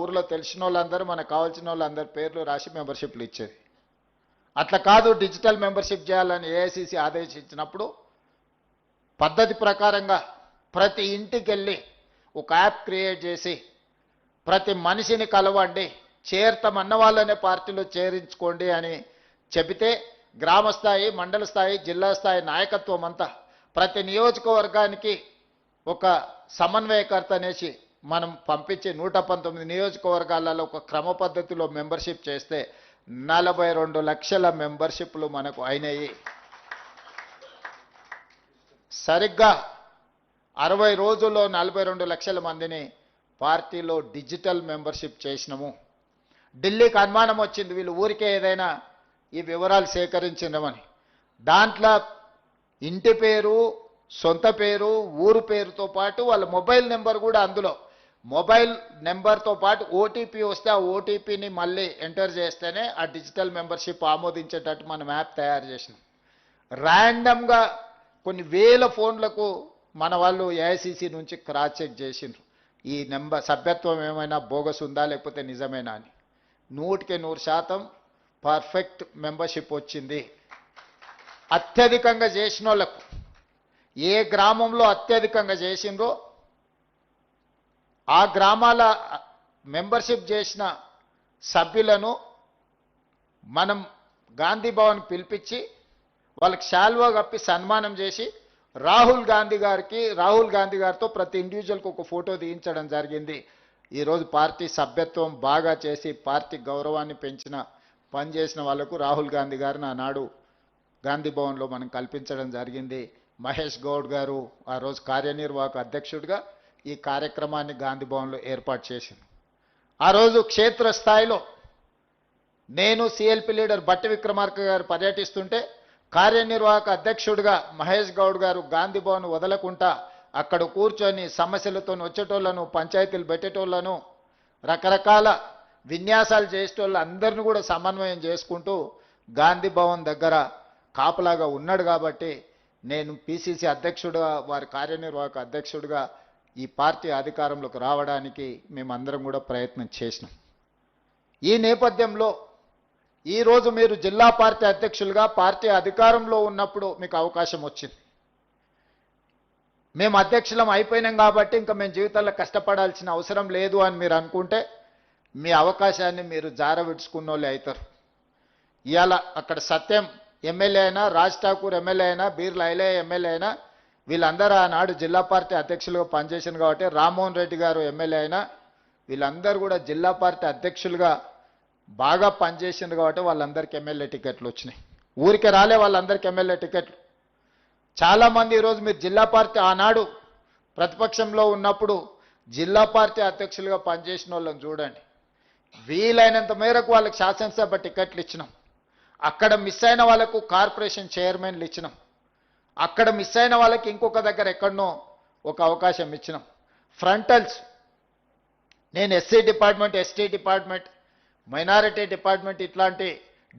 ఊర్లో తెలిసిన వాళ్ళందరూ మనకు కావాల్సిన వాళ్ళందరి పేర్లు రాసి మెంబర్షిప్లు ఇచ్చేది. అట్లా కాదు, డిజిటల్ మెంబర్షిప్ చేయాలని ఏఐసిసి ఆదేశించినప్పుడు పద్ధతి ప్రకారంగా ప్రతి ఇంటికి వెళ్ళి ఒక యాప్ క్రియేట్ చేసి ప్రతి మనిషిని కలవండి, చేరతామన్న వాళ్ళనే పార్టీలో చేరించుకోండి అని చెబితే గ్రామ స్థాయి, మండల స్థాయి, జిల్లా స్థాయి నాయకత్వం అంతా ప్రతి నియోజకవర్గానికి ఒక సమన్వయకర్త అనేసి మనం పంపించి 119 నియోజకవర్గాలలో ఒక క్రమ పద్ధతిలో మెంబర్షిప్ చేస్తే 42 లక్షల మెంబర్షిప్లు మనకు అయినాయి. సరిగ్గా 60 రోజుల్లో 42 లక్షల మందిని పార్టీలో డిజిటల్ మెంబర్షిప్ చేసినాము. ఢిల్లీకి అనుమానం వచ్చింది వీళ్ళు ఊరికే ఏదైనా ఈ వివరాలు సేకరించినామని. దాంట్లో ఇంటి పేరు, సొంత పేరు, ఊరు పేరుతో పాటు వాళ్ళ మొబైల్ నెంబర్ కూడా, అందులో మొబైల్ నెంబర్తో పాటు ఓటీపీ వస్తే ఆ ఓటీపీని మళ్ళీ ఎంటర్ చేస్తేనే ఆ డిజిటల్ మెంబర్షిప్ ఆమోదించేటట్టు మనం యాప్ తయారు చేసినాం. ర్యాండమ్గా కొన్ని వేల ఫోన్లకు మన వాళ్ళు ఏఐసిసి నుంచి క్రాస్ చెక్ చేసిండ్రు ఈ నెంబర్ సభ్యత్వం ఏమైనా బోగస్ ఉందా లేకపోతే నిజమేనా అని. 100% పర్ఫెక్ట్ మెంబర్షిప్ వచ్చింది. అత్యధికంగా చేసిన వాళ్ళకు, ఏ గ్రామంలో అత్యధికంగా చేసిండ్రో ఆ గ్రామాల మెంబర్షిప్ చేసిన సభ్యులను మనం గాంధీ భవన్ పిలిపించి వాళ్ళకి శాల్వా కప్పి సన్మానం చేసి రాహుల్ గాంధీ గారితో ప్రతి ఇండివిజువల్కి ఒక ఫోటో తీయించడం జరిగింది. ఈరోజు పార్టీ సభ్యత్వం బాగా చేసి పార్టీ గౌరవాన్ని పెంచిన పని చేసిన వాళ్లకు రాహుల్ గాంధీ గారిని ఆనాడు గాంధీ భవన్లో మనం కల్పించడం జరిగింది. మహేష్ గౌడ్ గారు ఆ రోజు కార్యనిర్వాహక అధ్యక్షుడిగా ఈ కార్యక్రమాన్ని గాంధీ భవన్లో ఏర్పాటు చేసింది. ఆ రోజు క్షేత్రస్థాయిలో నేను సిఎల్పి లీడర్ బట్టి విక్రమార్క గారు పర్యటిస్తుంటే కార్యనిర్వాహక అధ్యక్షుడిగా మహేష్ గౌడ్ గారు గాంధీ భవన్ వదలకుండా అక్కడ కూర్చొని సమస్యలతో వచ్చేటోళ్లను, పంచాయతీలు పెట్టేటోళ్లను, రకరకాల విన్యాసాలు చేసేటోళ్ళు అందరిని కూడా సమన్వయం చేసుకుంటూ గాంధీ భవన్ దగ్గర కాపలాగా ఉన్నాడు. కాబట్టి నేను పిసిసి అధ్యక్షుడిగా, వారి కార్యనిర్వాహక అధ్యక్షుడిగా ఈ పార్టీ అధికారంలోకి రావడానికి మేమందరం కూడా ప్రయత్నం చేసినాం. ఈ నేపథ్యంలో ఈరోజు మీరు జిల్లా పార్టీ అధ్యక్షులుగా పార్టీ అధికారంలో ఉన్నప్పుడు మీకు అవకాశం వచ్చింది. మేము అధ్యక్షులం అయిపోయినాం కాబట్టి ఇంకా మేము జీవితంలో కష్టపడాల్సిన అవసరం లేదు అని మీరు అనుకుంటే మీ అవకాశాన్ని మీరు జారవిడ్చుకున్న వాళ్ళే అవుతారు. ఇవాళ అక్కడ సత్యం ఎమ్మెల్యే అయినా, రాజ్ ఠాకూర్ ఎమ్మెల్యే అయినా, బీర్ల ఐలయ్య ఎమ్మెల్యే అయినా, వీళ్ళందరూ ఆనాడు జిల్లా పార్టీ అధ్యక్షులుగా పనిచేసింది కాబట్టి, రామ్మోహన్ రెడ్డి గారు ఎమ్మెల్యే అయినా, వీళ్ళందరూ కూడా జిల్లా పార్టీ అధ్యక్షులుగా బాగా పనిచేసింది కాబట్టి వాళ్ళందరికీ ఎమ్మెల్యే టికెట్లు వచ్చినాయి. ఊరికే రాలే వాళ్ళందరికీ ఎమ్మెల్యే టికెట్లు. చాలామంది ఈరోజు మీరు జిల్లా పార్టీ ఆనాడు ప్రతిపక్షంలో ఉన్నప్పుడు జిల్లా పార్టీ అధ్యక్షులుగా పనిచేసిన వాళ్ళని చూడండి. వీలైనంత మేరకు వాళ్ళకి శాసనసభ టికెట్లు ఇచ్చినాం. అక్కడ మిస్ అయిన వాళ్ళకు కార్పొరేషన్ చైర్మన్లు ఇచ్చినాం. అక్కడ మిస్ అయిన వాళ్ళకి ఇంకొక దగ్గర ఎక్కడనో ఒక అవకాశం ఇచ్చినాం. ఫ్రంటల్స్, నేను SC department, ST department, minority department, ఇట్లాంటి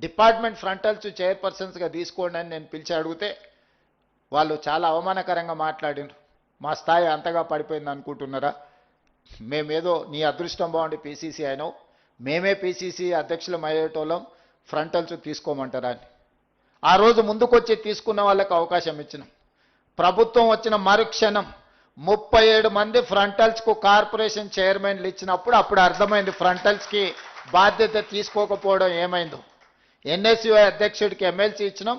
డిపార్ట్మెంట్ ఫ్రంటల్స్ చైర్పర్సన్స్గా తీసుకోండి అని నేను పిలిచి అడిగితే వాళ్ళు చాలా అవమానకరంగా మాట్లాడినారు. మా స్థాయి అంతగా పడిపోయింది అనుకుంటున్నారా? మేమేదో నీ అదృష్టం బాగుండి పీసీసీ అయినావు, మేమే పీసీసీ అధ్యక్షులం అయ్యేటోళ్ళం, ఫ్రంటల్స్ తీసుకోమంటారా అని. ఆ రోజు ముందుకొచ్చి తీసుకున్న వాళ్ళకి అవకాశం ఇచ్చినాం. ప్రభుత్వం వచ్చిన మరుక్షణం 37 మంది ఫ్రంటల్స్కు కార్పొరేషన్ చైర్మన్లు ఇచ్చినప్పుడు అప్పుడు అర్థమైంది ఫ్రంటల్స్కి బాధ్యత తీసుకోకపోవడం ఏమైందో. ఎన్ఎస్యుఐ అధ్యక్షుడికి ఎమ్మెల్సీ ఇచ్చినాం.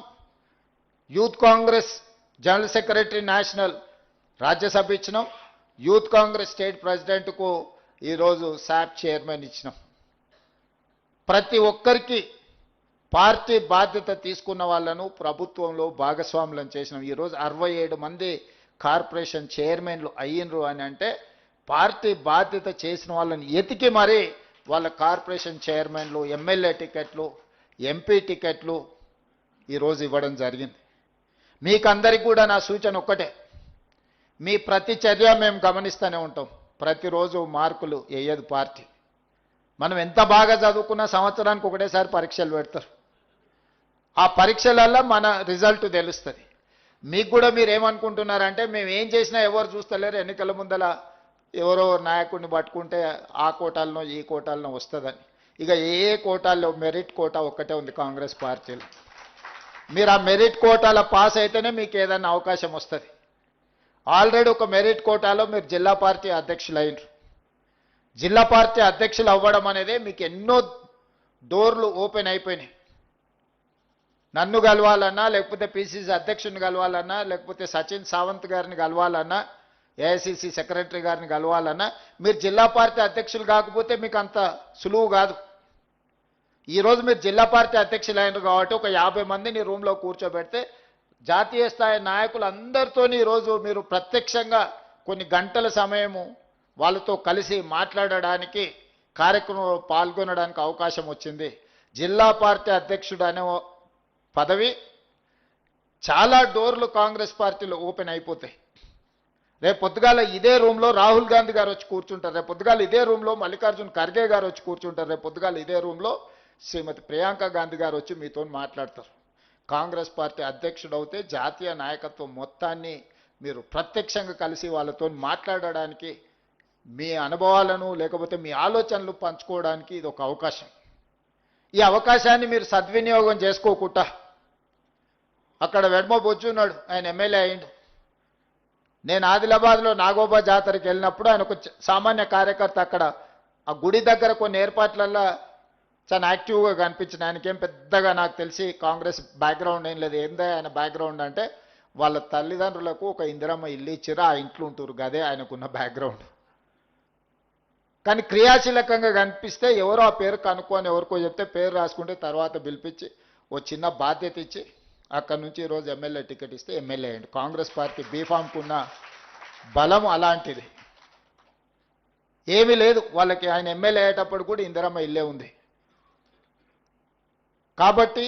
Youth Congress general secretary national Rajya Sabha ఇచ్చినాం. యూత్ కాంగ్రెస్ స్టేట్ ప్రెసిడెంట్కు ఈరోజు శాప్ చైర్మన్ ఇచ్చినాం. ప్రతి ఒక్కరికి పార్టీ బాధ్యత తీసుకున్న వాళ్ళను ప్రభుత్వంలో భాగస్వాములను చేసినాం. ఈరోజు 67 మంది కార్పొరేషన్ చైర్మన్లు అయ్యిండ్రు అని అంటే పార్టీ బాధ్యత చేసిన వాళ్ళని ఎతికి మరీ వాళ్ళ కార్పొరేషన్ చైర్మన్లు, ఎమ్మెల్యే టికెట్లు, ఎంపీ టికెట్లు ఈరోజు ఇవ్వడం జరిగింది. మీకందరికీ కూడా నా సూచన ఒక్కటే, మీ ప్రతి చర్య మేము గమనిస్తూనే ఉంటాం. ప్రతిరోజు మార్కులు వేయదు పార్టీ. మనం ఎంత బాగా చదువుకున్నా సంవత్సరానికి ఒకటేసారి పరీక్షలు పెడతారు. ఆ పరీక్షలలో మన రిజల్ట్ తెలుస్తుంది. మీకు కూడా మీరు ఏమనుకుంటున్నారంటే మేము ఏం చేసినా ఎవరు చూస్తలేరు, ఎన్నికల ముందల ఎవరో నాయకుడిని పట్టుకుంటే ఆ కోటాలనో ఈ కోటాలనో వస్తుందని. ఇక ఏ కోటాల్లో మెరిట్ కోటా ఒక్కటే ఉంది కాంగ్రెస్ పార్టీలో. మీరు ఆ మెరిట్ కోటాల పాస్ అయితేనే మీకు ఏదైనా అవకాశం వస్తుంది. ఆల్రెడీ ఒక మెరిట్ కోటాలో మీరు జిల్లా పార్టీ అధ్యక్షులు అయినరు. జిల్లా పార్టీ అధ్యక్షులు అవ్వడం అనేది మీకు ఎన్నో డోర్లు ఓపెన్ అయిపోయినాయి. నన్ను కలవాలన్నా, లేకపోతే పిసిసి అధ్యక్షుడిని కలవాలన్నా, లేకపోతే సచిన్ సావంత్ గారిని కలవాలన్నా, ఏఐసిసి సెక్రటరీ గారిని కలవాలన్నా మీరు జిల్లా పార్టీ అధ్యక్షులు కాకపోతే మీకు అంత సులువు కాదు. ఈరోజు మీరు జిల్లా పార్టీ అధ్యక్షులు అయినారు కాబట్టి ఒక 50 మందిని రూమ్లో కూర్చోబెడితే జాతీయ స్థాయి నాయకులందరితో ఈరోజు మీరు ప్రత్యక్షంగా కొన్ని గంటల సమయము వాళ్ళతో కలిసి మాట్లాడడానికి, కార్యక్రమంలో పాల్గొనడానికి అవకాశం వచ్చింది. జిల్లా పార్టీ అధ్యక్షుడు అనే పదవి చాలా డోర్లు కాంగ్రెస్ పార్టీలో ఓపెన్ అయిపోతాయి. రేపు పొద్దుగాల ఇదే రూమ్లో రాహుల్ గాంధీ గారు వచ్చి కూర్చుంటారు. రేపు పొద్దుగాల ఇదే రూమ్లో మల్లికార్జున్ ఖర్గే గారు వచ్చి కూర్చుంటారు. రేపు పొద్దుగాల ఇదే రూమ్లో శ్రీమతి ప్రియాంక గాంధీ గారు వచ్చి మీతో మాట్లాడతారు. కాంగ్రెస్ పార్టీ అధ్యక్షుడు అవుతే జాతీయ నాయకత్వం మొత్తాన్ని మీరు ప్రత్యక్షంగా కలిసి వాళ్ళతో మాట్లాడడానికి, మీ అనుభవాలను లేకపోతే మీ ఆలోచనలు పంచుకోవడానికి ఇది ఒక అవకాశం. ఈ అవకాశాన్ని మీరు సద్వినియోగం చేసుకోకుండా అక్కడ వెడమ బొచ్చున్నాడు, ఆయన ఎమ్మెల్యే అయిండు. నేను ఆదిలాబాద్లో నాగోబా జాతరకి వెళ్ళినప్పుడు ఆయన ఒక సామాన్య కార్యకర్త అక్కడ ఆ గుడి దగ్గర కొన్ని ఏర్పాట్లల్లో చాలా యాక్టివ్గా కనిపించిన. ఆయనకేం పెద్దగా నాకు తెలిసి కాంగ్రెస్ బ్యాక్గ్రౌండ్ ఏం లేదు. ఏందా ఆయన బ్యాక్గ్రౌండ్ అంటే వాళ్ళ తల్లిదండ్రులకు ఒక ఇందిరమ్మ ఇల్లు ఇచ్చిరా, ఆ ఇంట్లో ఉంటారు, గదే ఆయనకున్న బ్యాక్గ్రౌండ్. కానీ క్రియాశీలకంగా కనిపిస్తే ఎవరో ఆ పేరు కనుక్కొని ఎవరికో చెప్తే పేరు రాసుకుంటే తర్వాత పిలిపించి ఓ చిన్న బాధ్యత ఇచ్చి అక్కడి నుంచి ఈరోజు ఎమ్మెల్యే టికెట్ ఇస్తే ఎమ్మెల్యే అయ్యండి. కాంగ్రెస్ పార్టీ బీఫామ్కున్న బలం అలాంటిది. ఏమీ లేదు వాళ్ళకి. ఆయన ఎమ్మెల్యే అయ్యేటప్పుడు కూడా ఇందిరమ్మ ఇల్లే ఉంది. కాబట్టి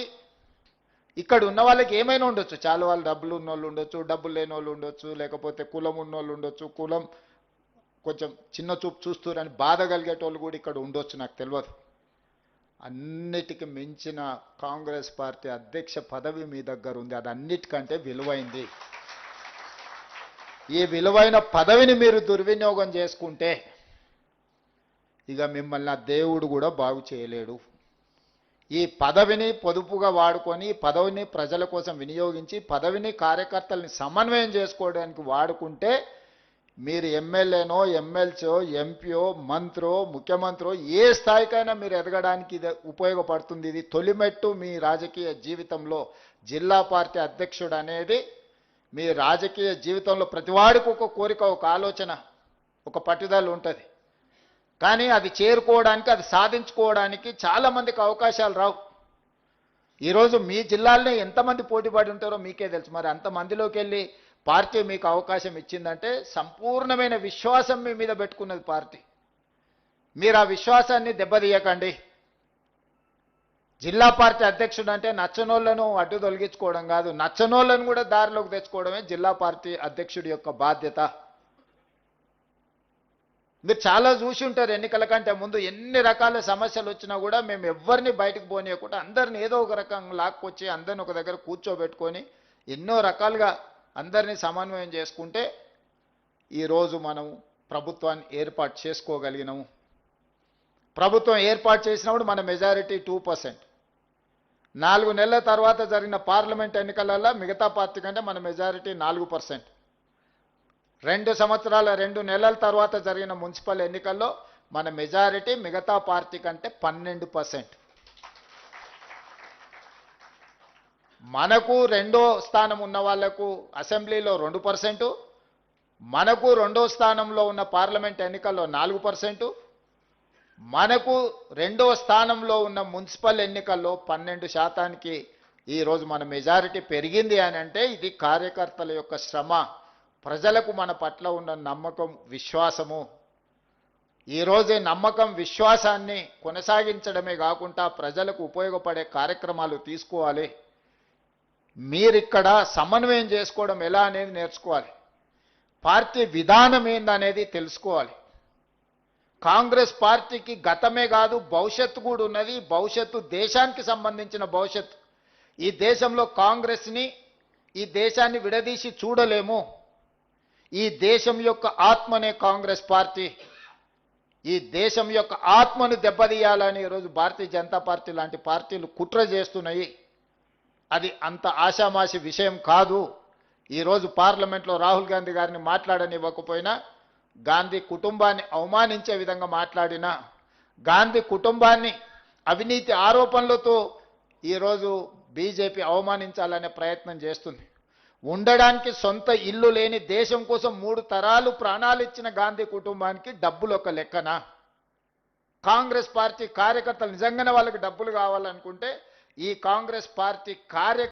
ఇక్కడ ఉన్న వాళ్ళకి ఏమైనా ఉండొచ్చు. చాలా వాళ్ళు డబ్బులు ఉన్న వాళ్ళు ఉండొచ్చు, డబ్బులు లేని వాళ్ళు ఉండొచ్చు, లేకపోతే కులం ఉన్న వాళ్ళు ఉండొచ్చు, కులం కొంచెం చిన్న చూపు చూస్తారని బాధ కలిగేటోళ్ళు కూడా ఇక్కడ ఉండొచ్చు, నాకు తెలియదు. అన్నిటికీ మించిన కాంగ్రెస్ పార్టీ అధ్యక్ష పదవి మీ దగ్గర ఉంది. అది అన్నిటికంటే విలువైంది. ఈ విలువైన పదవిని మీరు దుర్వినియోగం చేసుకుంటే ఇక మిమ్మల్ని ఆ దేవుడు కూడా బాగు చేయలేడు. ఈ పదవిని పొదుపుగా వాడుకొని, పదవిని ప్రజల కోసం వినియోగించి, పదవిని కార్యకర్తల్ని సమన్వయం చేసుకోవడానికి వాడుకుంటే మీరు ఎమ్మెల్యేనో, ఎమ్మెల్సో, ఎంపీఓ, మంత్రో, ముఖ్యమంత్రో ఏ స్థాయికైనా మీరు ఎదగడానికి ఇది ఉపయోగపడుతుంది. ఇది తొలిమెట్టు మీ రాజకీయ జీవితంలో. జిల్లా పార్టీ అధ్యక్షుడు అనేది మీ రాజకీయ జీవితంలో ప్రతివాడికి ఒక కోరిక, ఒక ఆలోచన, ఒక పట్టుదల ఉంటుంది. కానీ అది చేరుకోవడానికి, అది సాధించుకోవడానికి చాలామందికి అవకాశాలు రావు. ఈరోజు మీ జిల్లాలోనే ఎంతమంది పోటీపడి ఉంటారో మీకే తెలుసు. మరి అంతమందిలోకి వెళ్ళి పార్టీ మీకు అవకాశం ఇచ్చిందంటే సంపూర్ణమైన విశ్వాసం మీ మీద పెట్టుకున్నది పార్టీ. మీరు ఆ విశ్వాసాన్ని దెబ్బతీయకండి. జిల్లా పార్టీ అధ్యక్షుడు అంటే నచ్చనోళ్లను అడ్డు తొలగించుకోవడం కాదు, నచ్చనోళ్లను కూడా దారిలోకి తెచ్చుకోవడమే జిల్లా పార్టీ అధ్యక్షుడి యొక్క బాధ్యత. మీరు చాలా చూసి ఉంటారు. ఎన్నికల కంటే ముందు ఎన్ని రకాల సమస్యలు వచ్చినా కూడా మేము ఎవరిని బయటకు పోనీయకుండా అందరిని ఏదో ఒక రకంగా లాక్కొచ్చి అందరిని ఒక దగ్గర కూర్చోబెట్టుకొని ఎన్నో రకాలుగా అందరినీ సమన్వయం చేసుకుంటే ఈరోజు మనం ప్రభుత్వాన్ని ఏర్పాటు చేసుకోగలిగినాము. ప్రభుత్వం ఏర్పాటు చేసినప్పుడు మన మెజారిటీ 2%. 4 నెలల తర్వాత జరిగిన పార్లమెంట్ ఎన్నికలలో మిగతా పార్టీ కంటే మన మెజారిటీ 4%. 2 సంవత్సరాల 2 నెలల తర్వాత జరిగిన మున్సిపల్ ఎన్నికల్లో మన మెజారిటీ మిగతా పార్టీ కంటే 12%. మనకు రెండో స్థానం ఉన్న వాళ్లకు అసెంబ్లీలో 2%, మనకు రెండో స్థానంలో ఉన్న పార్లమెంట్ ఎన్నికల్లో 4%, మనకు రెండో స్థానంలో ఉన్న మున్సిపల్ ఎన్నికల్లో 12%కి ఈరోజు మన మెజారిటీ పెరిగింది అని అంటే ఇది కార్యకర్తల యొక్క శ్రమ, ప్రజలకు మన పట్ల ఉన్న నమ్మకం, విశ్వాసము. ఈరోజు నమ్మకం, విశ్వాసాన్ని కొనసాగించడమే కాకుండా ప్రజలకు ఉపయోగపడే కార్యక్రమాలు తీసుకోవాలి. మీరిక్కడ సమన్వయం చేసుకోవడం ఎలా అనేది నేర్చుకోవాలి. పార్టీ విధానం ఏందనేది తెలుసుకోవాలి. కాంగ్రెస్ పార్టీకి గతమే కాదు భవిష్యత్తు కూడా ఉన్నది. భవిష్యత్తు దేశానికి సంబంధించిన భవిష్యత్తు. ఈ దేశంలో కాంగ్రెస్ని, ఈ దేశాన్ని విడదీసి చూడలేము. ఈ దేశం యొక్క ఆత్మనే కాంగ్రెస్ పార్టీ. ఈ దేశం యొక్క ఆత్మను దెబ్బతీయాలని ఈరోజు భారతీయ జనతా పార్టీ లాంటి పార్టీలు కుట్ర చేస్తున్నాయి. అది అంత ఆషామాషి విషయం కాదు. ఈరోజు పార్లమెంట్లో రాహుల్ గాంధీ గారిని మాట్లాడనివ్వకపోయినా, గాంధీ కుటుంబాన్ని అవమానించే విధంగా మాట్లాడినా, గాంధీ కుటుంబాన్ని అవినీతి ఆరోపణలతో ఈరోజు బీజేపీ అవమానించాలనే ప్రయత్నం చేస్తుంది. ఉండడానికి సొంత ఇల్లు లేని, దేశం కోసం 3 తరాలు ప్రాణాలు ఇచ్చిన గాంధీ కుటుంబానికి డబ్బులు ఒక లెక్కనా? కాంగ్రెస్ పార్టీ కార్యకర్తలు నిజంగానే వాళ్ళకి డబ్బులు కావాలనుకుంటే ఈ కాంగ్రెస్ పార్టీ